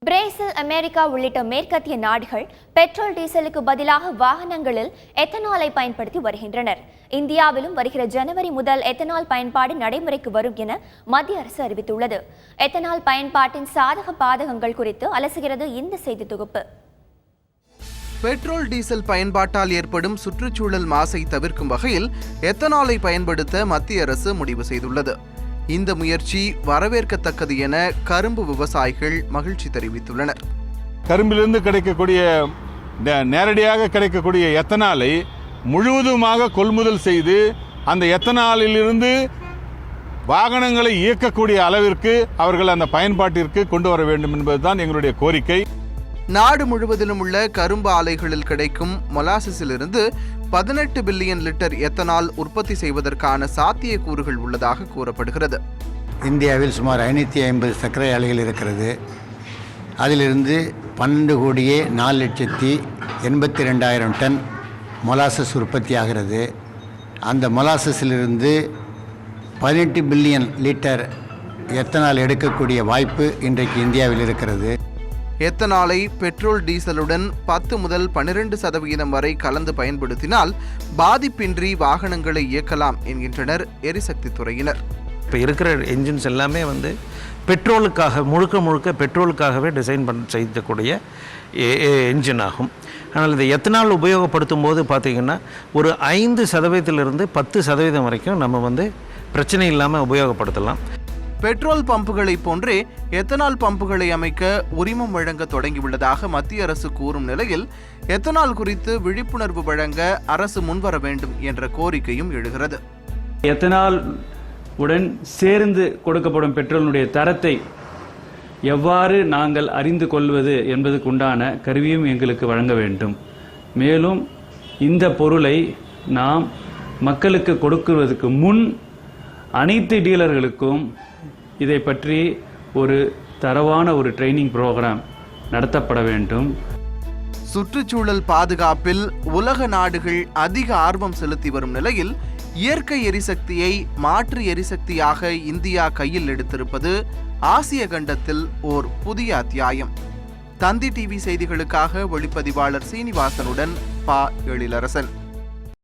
Brazil, America உள்ளிட்ட மேற்கத்திய நாடுகள் பெட்ரோல், டீசலுக்கு பதிலாக வாகனங்களில் எத்தனாலை பயன்படுத்தி வருகின்றனர். இந்தியாவிலும் வருகிற ஜனவரி முதல் எத்தனால் பயன்பாடு நடைமுறைக்கு வரும் என மத்திய அரசு அறிவித்துள்ளது. எத்தனால் பயன்பாட்டின் சாதக பாதகங்கள் குறித்து அலசுகிறது இந்த செய்தி தொகுப்பு. பெட்ரோல், டீசல் பயன்பாட்டால் ஏற்படும் சுற்றுச்சூழல் மாசை தவிர்க்கும் வகையில் எத்தனாலை பயன்படுத்த மத்திய அரசு முடிவு செய்துள்ளது. இந்த முயற்சி வரவேற்கத்தக்கது என கரும்பு விவசாயிகள் மகிழ்ச்சி தெரிவித்துள்ளனர். கரும்பிலிருந்து கிடைக்கக்கூடிய நேரடியாக கிடைக்கக்கூடிய எத்தனாலை முழுவதுமாக கொள்முதல் செய்து அந்த எத்தனாலிலிருந்து வாகனங்களை இயக்கக்கூடிய அளவிற்கு அவர்கள் அந்த பயன்பாட்டிற்கு கொண்டு வர வேண்டும் என்பதுதான் எங்களுடைய கோரிக்கை. நாடு முழுவதிலும் உள்ள கரும்பு ஆலைகளில் கிடைக்கும் மொலாசஸிலிருந்து 18 பில்லியன் லிட்டர் எத்தனால் உற்பத்தி செய்வதற்கான சாத்தியக்கூறுகள் உள்ளதாக கூறப்படுகிறது. இந்தியாவில் சுமார் 550 சர்க்கரை ஆலைகள் இருக்கிறது. அதிலிருந்து 12,04,82,000 டன் மொலாசஸ் உற்பத்தி ஆகிறது. அந்த மொலாசஸிலிருந்து 18 பில்லியன் லிட்டர் எத்தனால் எடுக்கக்கூடிய வாய்ப்பு இன்றைக்கு இந்தியாவில் இருக்கிறது. எத்தனாலை பெட்ரோல், டீசலுடன் 10 முதல் 12% வரை கலந்து பயன்படுத்தினால் பாதிப்பின்றி வாகனங்களை இயக்கலாம் என்கின்றனர் எரிசக்தி துறையினர். இப்போ இருக்கிற என்ஜின்ஸ் எல்லாமே பெட்ரோலுக்காக முழுக்க பெட்ரோலுக்காகவே டிசைன் செய்யக்கூடிய என்ஜின் ஆகும். ஆனால் இந்த எத்தனால் உபயோகப்படுத்தும் போது பார்த்திங்கன்னா ஒரு 5% 10% வரைக்கும் நம்ம பிரச்சனை இல்லாமல் உபயோகப்படுத்தலாம். பெட்ரோல் பம்புகளை போன்றே எத்தனால் பம்புகளை அமைக்க உரிமம் வழங்க தொடங்கியுள்ளதாக மத்திய அரசு கூறும் நிலையில் எத்தனால் குறித்து விழிப்புணர்வு வழங்க அரசு முன்வர வேண்டும் என்ற கோரிக்கையும் எழுகிறது. எத்தனால் உடன் சேர்ந்து கொடுக்கப்படும் பெட்ரோலுடைய தரத்தை எவ்வாறு நாங்கள் அறிந்து கொள்வது என்பதுக்குண்டான கருவியும் எங்களுக்கு வழங்க வேண்டும். மேலும் இந்த பொருளை நாம் மக்களுக்கு கொடுக்குவதற்கு முன் அனைத்து டீலர்களுக்கும் இதை பற்றி ஒரு தரவான ட்ரைனிங் ப்ரோக்ராம் நடத்தப்பட வேண்டும். சுற்றுச்சூழல் பாதுகாப்பில் உலக நாடுகள் அதிக ஆர்வம் செலுத்தி வரும் நிலையில் இயற்கை எரிசக்தியை மாற்று எரிசக்தியாக இந்தியா கையில் எடுத்திருப்பது ஆசிய கண்டத்தில் ஓர் புதிய அத்தியாயம். தந்தி டிவி செய்திகளுக்காக ஒளிப்பதிவாளர் சீனிவாசனுடன் பா. எழிலரசன்.